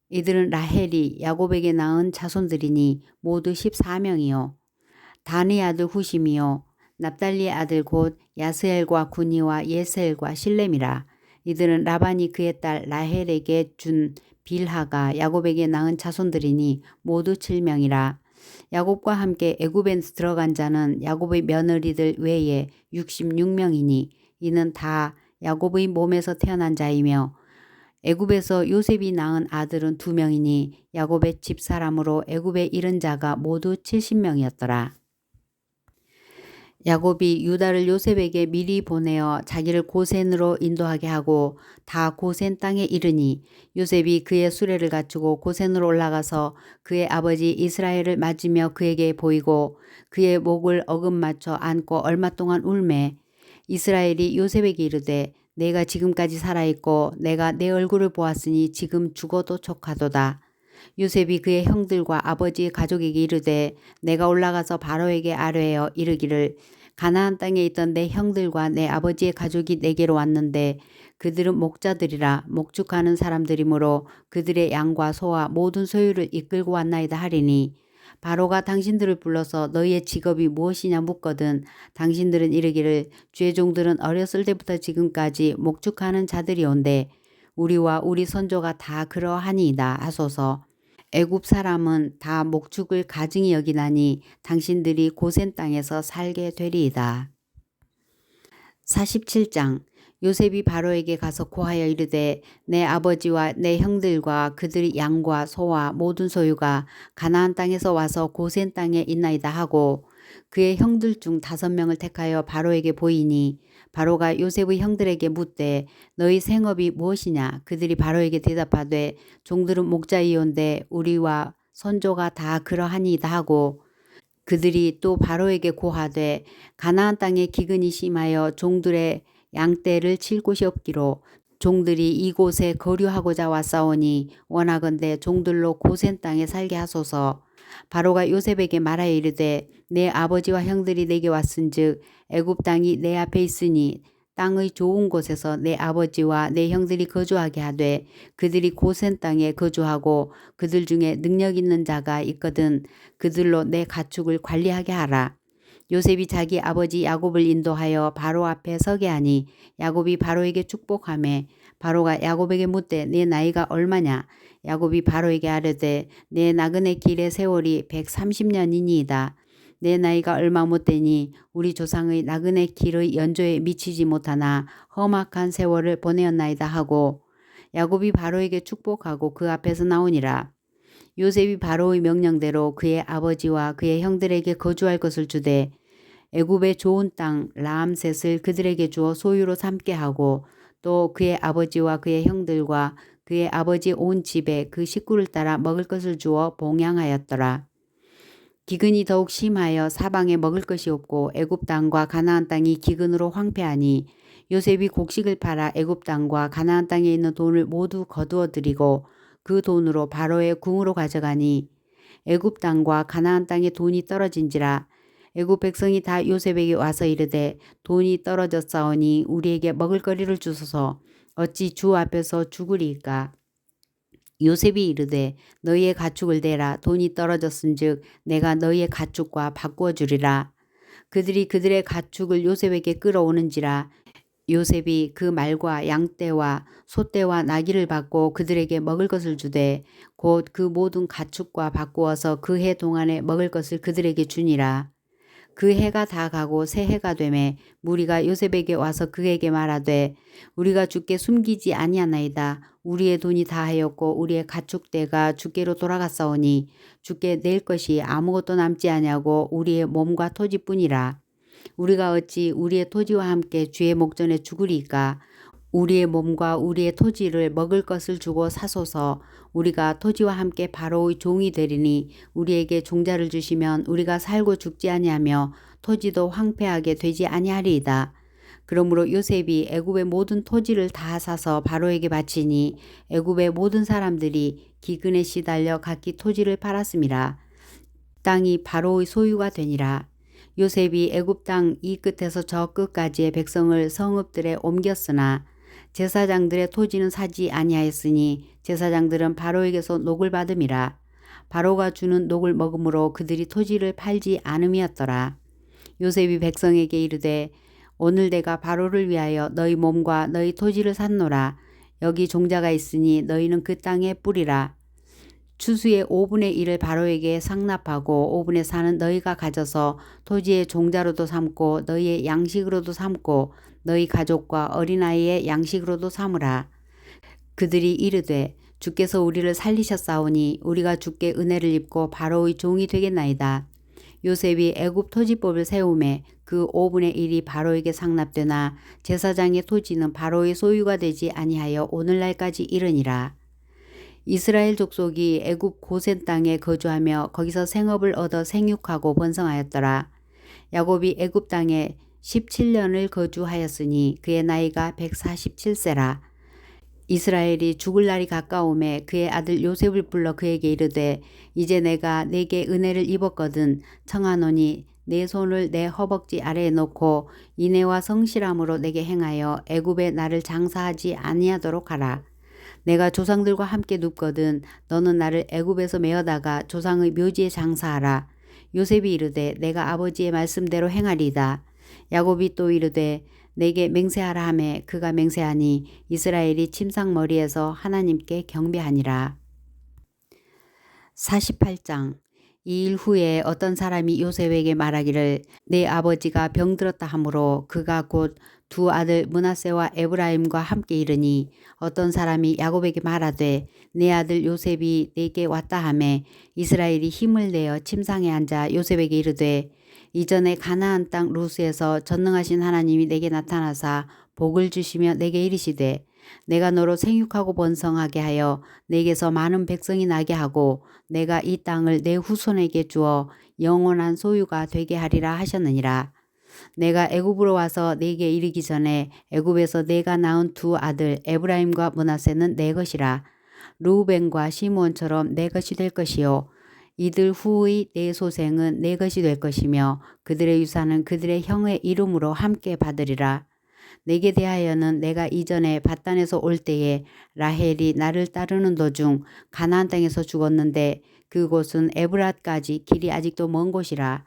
이들은 라헬이 야곱에게 낳은 자손들이니 모두 14명이요. 단의 아들 후심이요. 납달리의 아들 곧 야스엘과 구니와 예스엘과 실렘이라. 이들은 라반이 그의 딸 라헬에게 준 빌하가 야곱에게 낳은 자손들이니 모두 7명이라. 야곱과 함께 애굽에 들어간 자는 야곱의 며느리들 외에 66명이니 이는 다 야곱의 몸에서 태어난 자이며 애굽에서 요셉이 낳은 아들은 2명이니 야곱의 집사람으로 애굽에 이른 자가 모두 70명이었더라. 야곱이 유다를 요셉에게 미리 보내어 자기를 고센으로 인도하게 하고 다 고센 땅에 이르니 요셉이 그의 수레를 갖추고 고센으로 올라가서 그의 아버지 이스라엘을 맞으며 그에게 보이고 그의 목을 어금맞춰 안고 얼마 동안 울매 이스라엘이 요셉에게 이르되 내가 지금까지 살아있고 내가 내 얼굴을 보았으니 지금 죽어도 족하도다. 요셉이 그의 형들과 아버지의 가족에게 이르되 내가 올라가서 바로에게 아뢰어 이르기를 가나안 땅에 있던 내 형들과 내 아버지의 가족이 내게로 왔는데 그들은 목자들이라 목축하는 사람들이므로 그들의 양과 소와 모든 소유를 이끌고 왔나이다 하리니 바로가 당신들을 불러서 너희의 직업이 무엇이냐 묻거든 당신들은 이르기를 주의 종들은 어렸을 때부터 지금까지 목축하는 자들이온데 우리와 우리 선조가 다 그러하니이다 하소서. 애굽 사람은 다 목축을 가증히 여기나니 당신들이 고센 땅에서 살게 되리이다. 47장 요셉이 바로에게 가서 고하여 이르되 내 아버지와 내 형들과 그들의 양과 소와 모든 소유가 가나안 땅에서 와서 고센 땅에 있나이다 하고 그의 형들 중 5명을 택하여 바로에게 보이니 바로가 요셉의 형들에게 묻되 너희 생업이 무엇이냐 그들이 바로에게 대답하되 종들은 목자이온데 우리와 선조가 다 그러하니이다 하고 그들이 또 바로에게 고하되 가나안 땅에 기근이 심하여 종들의 양떼를 칠 곳이 없기로 종들이 이곳에 거류하고자 왔사오니 원하건대 종들로 고센 땅에 살게 하소서. 바로가 요셉에게 말하여 이르되 내 아버지와 형들이 내게 왔은즉 애굽 땅이 내 앞에 있으니 땅의 좋은 곳에서 내 아버지와 내 형들이 거주하게 하되 그들이 고센 땅에 거주하고 그들 중에 능력 있는 자가 있거든 그들로 내 가축을 관리하게 하라. 요셉이 자기 아버지 야곱을 인도하여 바로 앞에 서게 하니 야곱이 바로에게 축복하매 바로가 야곱에게 묻되 내 나이가 얼마냐 야곱이 바로에게 아뢰되 내 나그네 길의 세월이 130년이니이다. 내 나이가 얼마 못되니 우리 조상의 나그네 길의 연조에 미치지 못하나 험악한 세월을 보내었나이다 하고 야곱이 바로에게 축복하고 그 앞에서 나오니라. 요셉이 바로의 명령대로 그의 아버지와 그의 형들에게 거주할 것을 주되 애굽의 좋은 땅 라암셋을 그들에게 주어 소유로 삼게 하고 또 그의 아버지와 그의 형들과 그의 아버지 온 집에 그 식구를 따라 먹을 것을 주어 봉양하였더라. 기근이 더욱 심하여 사방에 먹을 것이 없고 애굽 땅과 가나안 땅이 기근으로 황폐하니 요셉이 곡식을 팔아 애굽 땅과 가나안 땅에 있는 돈을 모두 거두어 들이고 그 돈으로 바로의 궁으로 가져가니 애굽 땅과 가나안 땅에 돈이 떨어진지라. 애굽 백성이 다 요셉에게 와서 이르되 돈이 떨어졌사오니 우리에게 먹을거리를 주소서. 어찌 주 앞에서 죽으리이까. 요셉이 이르되 너희의 가축을 대라. 돈이 떨어졌은즉 내가 너희의 가축과 바꾸어 주리라. 그들이 그들의 가축을 요셉에게 끌어오는지라. 요셉이 그 말과 양떼와 소떼와 나귀를 받고 그들에게 먹을 것을 주되 곧 그 모든 가축과 바꾸어서 그 해 동안에 먹을 것을 그들에게 주니라. 그 해가 다 가고 새 해가 되매 무리가 요셉에게 와서 그에게 말하되 우리가 주께 숨기지 아니하나이다. 우리의 돈이 다 하였고 우리의 가축대가 주께로 돌아갔사오니 주께 낼 것이 아무것도 남지 아니하고 우리의 몸과 토지뿐이라. 우리가 어찌 우리의 토지와 함께 주의 목전에 죽으리까. 우리의 몸과 우리의 토지를 먹을 것을 주고 사소서. 우리가 토지와 함께 바로의 종이 되리니 우리에게 종자를 주시면 우리가 살고 죽지 아니하며 토지도 황폐하게 되지 아니하리이다. 그러므로 요셉이 애굽의 모든 토지를 다 사서 바로에게 바치니 애굽의 모든 사람들이 기근에 시달려 각기 토지를 팔았음이라. 땅이 바로의 소유가 되니라. 요셉이 애굽 땅 이 끝에서 저 끝까지의 백성을 성읍들에 옮겼으나 제사장들의 토지는 사지 아니하였으니 제사장들은 바로에게서 녹을 받음이라. 바로가 주는 녹을 먹음으로 그들이 토지를 팔지 않음이었더라. 요셉이 백성에게 이르되 오늘 내가 바로를 위하여 너희 몸과 너희 토지를 샀노라. 여기 종자가 있으니 너희는 그 땅에 뿌리라. 추수의 5분의 1을 바로에게 상납하고 5분의 4는 너희가 가져서 토지의 종자로도 삼고 너희의 양식으로도 삼고 너희 가족과 어린아이의 양식으로도 삼으라. 그들이 이르되 주께서 우리를 살리셨사오니 우리가 주께 은혜를 입고 바로의 종이 되겠나이다. 요셉이 애굽 토지법을 세우매 그 5분의 1이 바로에게 상납되나 제사장의 토지는 바로의 소유가 되지 아니하여 오늘날까지 이르니라. 이스라엘 족속이 애굽 고센 땅에 거주하며 거기서 생업을 얻어 생육하고 번성하였더라. 야곱이 애굽 땅에 17년을 거주하였으니 그의 나이가 147세라. 이스라엘이 죽을 날이 가까우매 그의 아들 요셉을 불러 그에게 이르되 이제 내가 네게 은혜를 입었거든 청하노니 내 손을 내 허벅지 아래에 놓고 인애와 성실함으로 내게 행하여 애굽에 나를 장사하지 아니하도록 하라. 내가 조상들과 함께 눕거든 너는 나를 애굽에서 메어다가 조상의 묘지에 장사하라. 요셉이 이르되 내가 아버지의 말씀대로 행하리이다. 야곱이 또 이르되 내게 맹세하라 하매 그가 맹세하니 이스라엘이 침상머리에서 하나님께 경배하니라. 48장. 이 일 후에 어떤 사람이 요셉에게 말하기를 내 아버지가 병들었다 하므로 그가 곧 두 아들 므낫세와 에브라임과 함께 이르니 어떤 사람이 야곱에게 말하되 내 아들 요셉이 내게 왔다 하매 이스라엘이 힘을 내어 침상에 앉아 요셉에게 이르되 이전에 가나안 땅 루스에서 전능하신 하나님이 내게 나타나사 복을 주시며 내게 이르시되 내가 너로 생육하고 번성하게 하여 내게서 많은 백성이 나게 하고 내가 이 땅을 내 후손에게 주어 영원한 소유가 되게 하리라 하셨느니라. 내가 애굽으로 와서 내게 이르기 전에 애굽에서 내가 낳은 두 아들 에브라임과 므낫세는 내 것이라. 르우벤과 시므온처럼 내 것이 될 것이요 이들 후의 내 소생은 내 것이 될 것이며 그들의 유산은 그들의 형의 이름으로 함께 받으리라. 내게 대하여는 내가 이전에 밧단에서 올 때에 라헬이 나를 따르는 도중 가나안 땅에서 죽었는데 그곳은 에브랏까지 길이 아직도 먼 곳이라.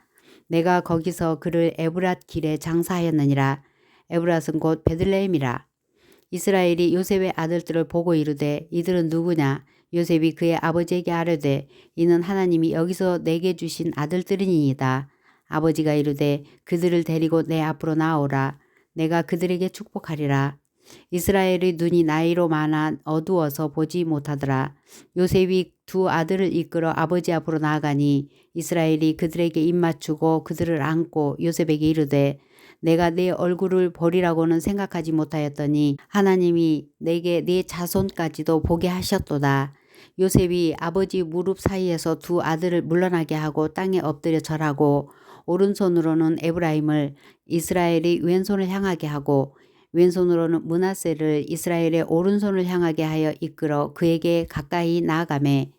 내가 거기서 그를 에브랏 길에 장사하였느니라. 에브랏은 곧 베들레헴이라. 이스라엘이 요셉의 아들들을 보고 이르되 이들은 누구냐? 요셉이 그의 아버지에게 아뢰되 이는 하나님이 여기서 내게 주신 아들들이니이다. 아버지가 이르되 그들을 데리고 내 앞으로 나오라. 내가 그들에게 축복하리라. 이스라엘의 눈이 나이로 많아 어두워서 보지 못하더라. 요셉이 두 아들을 이끌어 아버지 앞으로 나아가니 이스라엘이 그들에게 입맞추고 그들을 안고 요셉에게 이르되 내가 네 얼굴을 보리라고는 생각하지 못하였더니 하나님이 내게 네 자손까지도 보게 하셨도다. 요셉이 아버지 무릎 사이에서 두 아들을 물러나게 하고 땅에 엎드려 절하고 오른손으로는 에브라임을 이스라엘의 왼손을 향하게 하고 왼손으로는 므낫세를 이스라엘의 오른손을 향하게 하여 이끌어 그에게 가까이 나아가매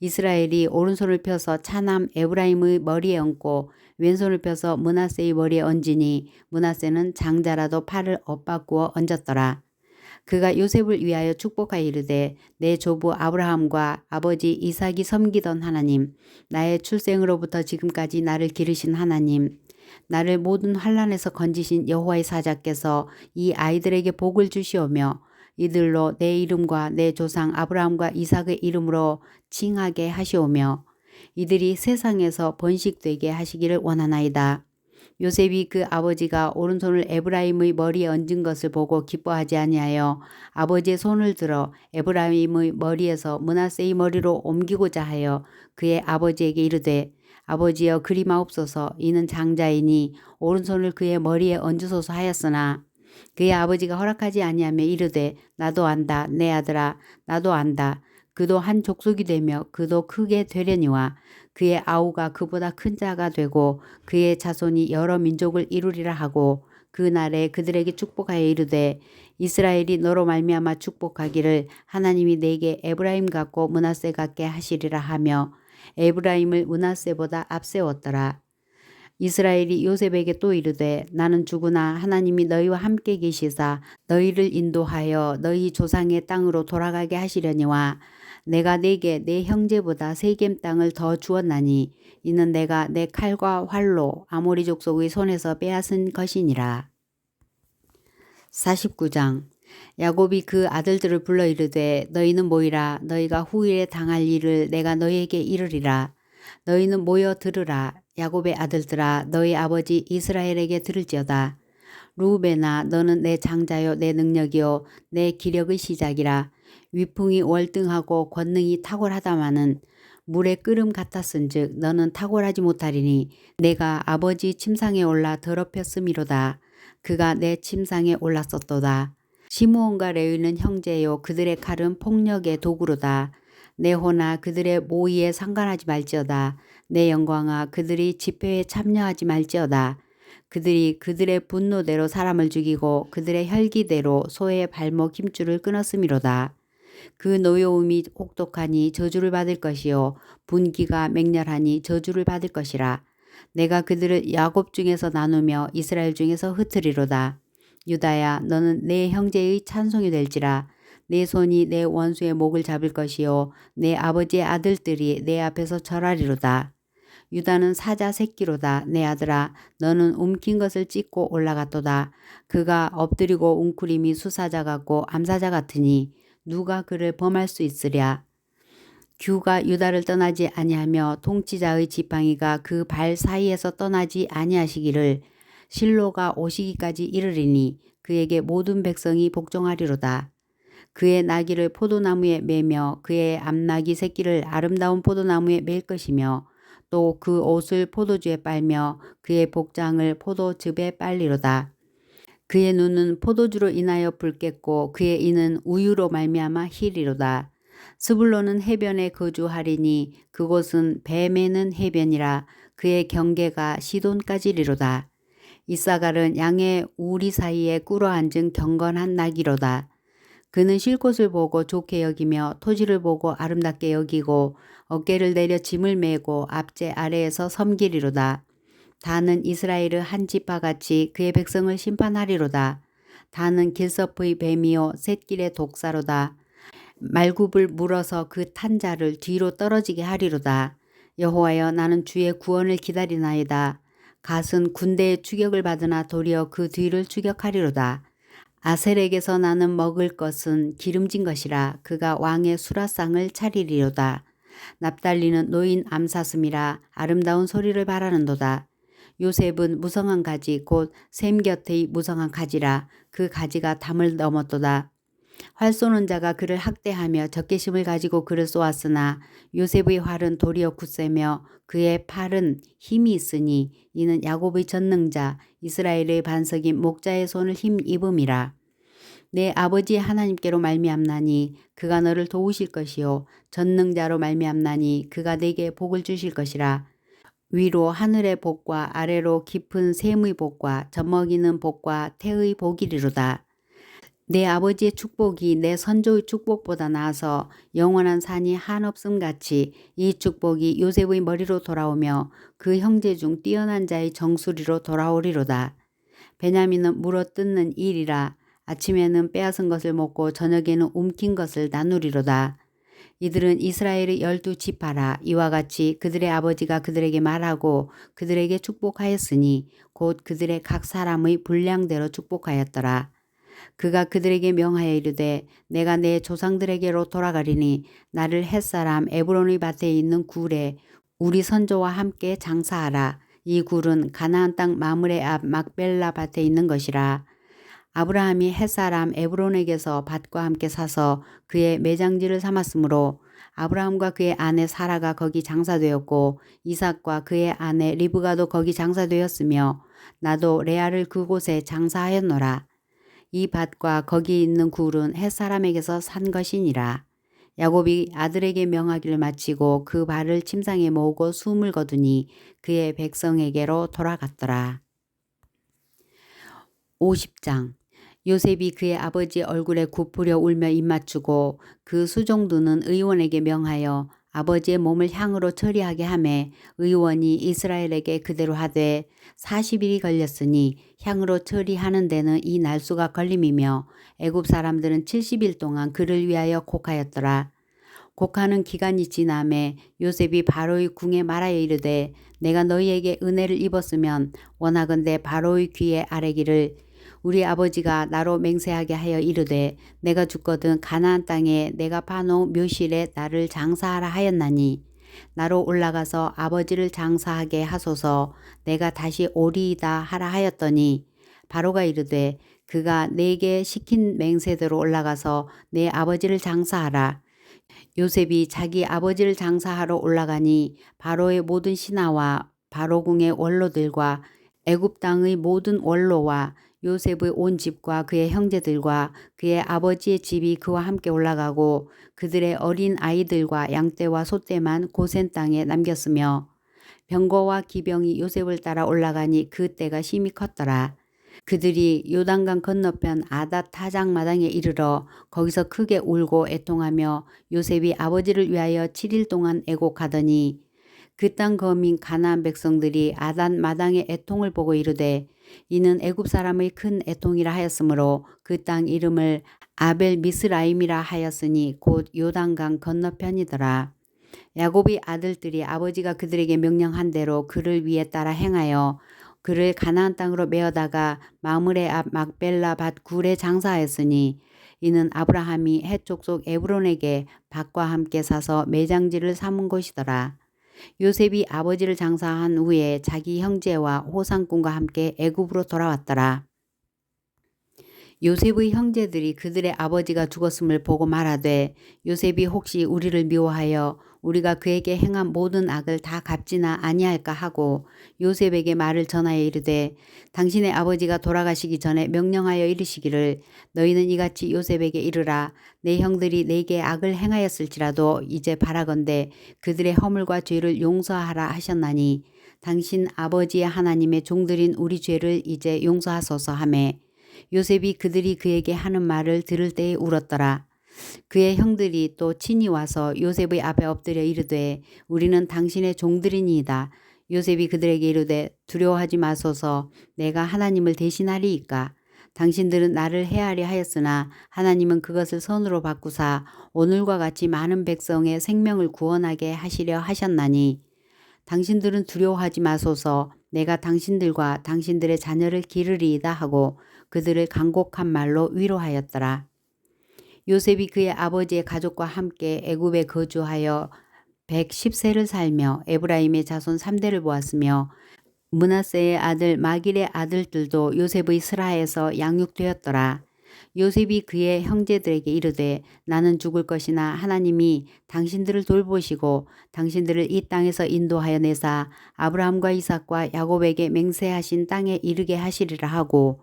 이스라엘이 오른손을 펴서 차남 에브라임의 머리에 얹고 왼손을 펴서 므낫세의 머리에 얹으니 므낫세는 장자라도 팔을 엇바꾸어 얹었더라. 그가 요셉을 위하여 축복하여 이르되 내 조부 아브라함과 아버지 이삭이 섬기던 하나님, 나의 출생으로부터 지금까지 나를 기르신 하나님, 나를 모든 환난에서 건지신 여호와의 사자께서 이 아이들에게 복을 주시오며 이들로 내 이름과 내 조상 아브라함과 이삭의 이름으로 칭하게 하시오며 이들이 세상에서 번식되게 하시기를 원하나이다. 요셉이 그 아버지가 오른손을 에브라임의 머리에 얹은 것을 보고 기뻐하지 아니하여 아버지의 손을 들어 에브라임의 머리에서 므낫세의 머리로 옮기고자 하여 그의 아버지에게 이르되 아버지여 그리마옵소서 이는 장자이니 오른손을 그의 머리에 얹으소서 하였으나 그의 아버지가 허락하지 아니하며 이르되 나도 안다 내 아들아 나도 안다 그도 한 족속이 되며 그도 크게 되려니와 그의 아우가 그보다 큰 자가 되고 그의 자손이 여러 민족을 이루리라 하고 그 날에 그들에게 축복하여 이르되 이스라엘이 너로 말미암아 축복하기를 하나님이 내게 에브라임 같고 므낫세 같게 하시리라 하며 에브라임을 므낫세보다 앞세웠더라. 이스라엘이 요셉에게 또 이르되 나는 죽으나 하나님이 너희와 함께 계시사 너희를 인도하여 너희 조상의 땅으로 돌아가게 하시려니와 내가 네게 내 형제보다 세겜 땅을 더 주었나니 이는 내가 내 칼과 활로 아모리 족속의 손에서 빼앗은 것이니라. 49장. 야곱이 그 아들들을 불러 이르되 너희는 모이라 너희가 후일에 당할 일을 내가 너희에게 이르리라. 너희는 모여 들으라. 야곱의 아들들아 너희 아버지 이스라엘에게 들을지어다. 루벤아 너는 내 장자요 내 능력이요 내 기력의 시작이라. 위풍이 월등하고 권능이 탁월하다마는 물의 끓음 같았은즉 너는 탁월하지 못하리니 내가 아버지 침상에 올라 더럽혔음이로다. 그가 내 침상에 올랐었도다. 시므온과 레위는 형제요 그들의 칼은 폭력의 도구로다. 내 호나 그들의 모의에 상관하지 말지어다. 내 영광아 그들이 집회에 참여하지 말지어다. 그들이 그들의 분노대로 사람을 죽이고 그들의 혈기대로 소의 발목 힘줄을 끊었음이로다. 그 노여움이 혹독하니 저주를 받을 것이요 분기가 맹렬하니 저주를 받을 것이라. 내가 그들을 야곱 중에서 나누며 이스라엘 중에서 흩으리로다. 유다야 너는 내 형제의 찬송이 될지라. 내 손이 내 원수의 목을 잡을 것이요 내 아버지의 아들들이 내 앞에서 절하리로다. 유다는 사자 새끼로다. 내 아들아 너는 움킨 것을 찢고 올라갔도다. 그가 엎드리고 웅크림이 수사자 같고 암사자 같으니 누가 그를 범할 수 있으랴. 규가 유다를 떠나지 아니하며 통치자의 지팡이가 그 발 사이에서 떠나지 아니하시기를 실로가 오시기까지 이르리니 그에게 모든 백성이 복종하리로다. 그의 나귀를 포도나무에 매며 그의 암나귀 새끼를 아름다운 포도나무에 맬 것이며 또 그 옷을 포도주에 빨며 그의 복장을 포도즙에 빨리로다. 그의 눈은 포도주로 인하여 붉겠고 그의 이는 우유로 말미암아 희리로다. 스불론은 해변에 거주하리니 그곳은 배 매는 해변이라. 그의 경계가 시돈까지리로다. 이사갈은 양의 우리 사이에 꿇어앉은 경건한 나귀로다. 그는 쉴 곳을 보고 좋게 여기며 토지를 보고 아름답게 여기고 어깨를 내려 짐을 메고 앞제 아래에서 섬기리로다. 다는 이스라엘의 한 지파같이 그의 백성을 심판하리로다. 다는 길섭의 뱀이요 샛길의 독사로다. 말굽을 물어서 그 탄자를 뒤로 떨어지게 하리로다. 여호와여 나는 주의 구원을 기다리나이다. 갓은 군대의 추격을 받으나 도리어 그 뒤를 추격하리로다. 아셀에게서 나는 먹을 것은 기름진 것이라. 그가 왕의 수라상을 차리리로다. 납달리는 노인 암사슴이라 아름다운 소리를 바라는도다. 요셉은 무성한 가지 곧 샘 곁의 무성한 가지라. 그 가지가 담을 넘었도다. 활 쏘는 자가 그를 학대하며 적개심을 가지고 그를 쏘았으나 요셉의 활은 도리어 굳세며 그의 팔은 힘이 있으니 이는 야곱의 전능자 이스라엘의 반석인 목자의 손을 힘입음이라. 내 아버지 하나님께로 말미암나니 그가 너를 도우실 것이요 전능자로 말미암나니 그가 내게 복을 주실 것이라. 위로 하늘의 복과 아래로 깊은 샘의 복과 젖먹이는 복과 태의 복이리로다. 내 아버지의 축복이 내 선조의 축복보다 나아서 영원한 산이 한없음 같이 이 축복이 요셉의 머리로 돌아오며 그 형제 중 뛰어난 자의 정수리로 돌아오리로다. 베냐민은 물어뜯는 일이라. 아침에는 빼앗은 것을 먹고 저녁에는 움킨 것을 나누리로다. 이들은 이스라엘의 12지파라. 이와 같이 그들의 아버지가 그들에게 말하고 그들에게 축복하였으니 곧 그들의 각 사람의 분량대로 축복하였더라. 그가 그들에게 명하여 이르되 내가 내 조상들에게로 돌아가리니 나를 햇사람 에브론의 밭에 있는 굴에 우리 선조와 함께 장사하라. 이 굴은 가나안 땅 마므레 앞 막벨라 밭에 있는 것이라. 아브라함이 햇사람 에브론에게서 밭과 함께 사서 그의 매장지를 삼았으므로 아브라함과 그의 아내 사라가 거기 장사되었고 이삭과 그의 아내 리브가도 거기 장사되었으며 나도 레아를 그곳에 장사하였노라. 이 밭과 거기 있는 굴은 햇사람에게서 산 것이니라. 야곱이 아들에게 명하기를 마치고 그 발을 침상에 모으고 숨을 거두니 그의 백성에게로 돌아갔더라. 50장 요셉이 그의 아버지 얼굴에 굽으려 울며 입맞추고 그 수종두는 의원에게 명하여 아버지의 몸을 향으로 처리하게 하매 의원이 이스라엘에게 그대로 하되 40일이 걸렸으니 향으로 처리하는 데는 이 날수가 걸림이며 애굽 사람들은 70일 동안 그를 위하여 곡하였더라. 곡하는 기간이 지남에 요셉이 바로의 궁에 말하여 이르되 내가 너희에게 은혜를 입었으면 원하건대 바로의 귀에 아뢰기를 우리 아버지가 나로 맹세하게 하여 이르되 내가 죽거든 가나안 땅에 내가 파놓은 묘실에 나를 장사하라 하였나니 나로 올라가서 아버지를 장사하게 하소서 내가 다시 오리이다 하라 하였더니 바로가 이르되 그가 내게 시킨 맹세대로 올라가서 내 아버지를 장사하라. 요셉이 자기 아버지를 장사하러 올라가니 바로의 모든 신하와 바로궁의 원로들과 애굽 땅의 모든 원로와 요셉의 온 집과 그의 형제들과 그의 아버지의 집이 그와 함께 올라가고 그들의 어린 아이들과 양떼와 소떼만 고센 땅에 남겼으며 병거와 기병이 요셉을 따라 올라가니 그 때가 심히 컸더라. 그들이 요단강 건너편 아닷 타작 마당에 이르러 거기서 크게 울고 애통하며 요셉이 아버지를 위하여 7일 동안 애곡하더니 그 땅 거민 가나안 백성들이 아닷 마당의 애통을 보고 이르되 이는 애굽 사람의 큰 애통이라 하였으므로 그 땅 이름을 아벨 미스라임이라 하였으니 곧 요단강 건너편이더라. 야곱의 아들들이 아버지가 그들에게 명령한 대로 그를 위해 따라 행하여 그를 가나안 땅으로 메어다가 마므레 앞 막벨라 밭 굴에 장사하였으니 이는 아브라함이 해족속 에브론에게 밭과 함께 사서 매장지를 삼은 곳이더라. 요셉이 아버지를 장사한 후에 자기 형제와 호상꾼과 함께 애굽으로 돌아왔더라. 요셉의 형제들이 그들의 아버지가 죽었음을 보고 말하되 요셉이 혹시 우리를 미워하여 우리가 그에게 행한 모든 악을 다 갚지나 아니할까 하고 요셉에게 말을 전하여 이르되 당신의 아버지가 돌아가시기 전에 명령하여 이르시기를 너희는 이같이 요셉에게 이르라 내 형들이 내게 악을 행하였을지라도 이제 바라건대 그들의 허물과 죄를 용서하라 하셨나니 당신 아버지의 하나님의 종들인 우리 죄를 이제 용서하소서 하매 요셉이 그들이 그에게 하는 말을 들을 때에 울었더라. 그의 형들이 또 친히 와서 요셉의 앞에 엎드려 이르되 우리는 당신의 종들이니이다. 요셉이 그들에게 이르되 두려워하지 마소서 내가 하나님을 대신하리이까. 당신들은 나를 해하려 하였으나 하나님은 그것을 선으로 바꾸사 오늘과 같이 많은 백성의 생명을 구원하게 하시려 하셨나니 당신들은 두려워하지 마소서 내가 당신들과 당신들의 자녀를 기르리이다 하고 그들을 간곡한 말로 위로하였더라. 요셉이 그의 아버지의 가족과 함께 애굽에 거주하여 110세를 살며 에브라임의 자손 3대를 보았으며 므낫세의 아들 마길의 아들들도 요셉의 스라에서 양육되었더라. 요셉이 그의 형제들에게 이르되 나는 죽을 것이나 하나님이 당신들을 돌보시고 당신들을 이 땅에서 인도하여 내사 아브라함과 이삭과 야곱에게 맹세하신 땅에 이르게 하시리라 하고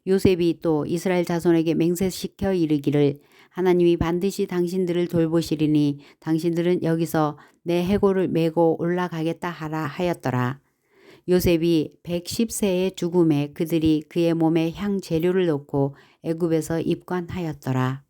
요셉이 또 이스라엘 자손에게 맹세시켜 이르기를 하나님이 반드시 당신들을 돌보시리니 당신들은 여기서 내 해골을 메고 올라가겠다 하라 하였더라. 요셉이 110세의 죽음에 그들이 그의 몸에 향 재료를 넣고 애굽에서 입관하였더라.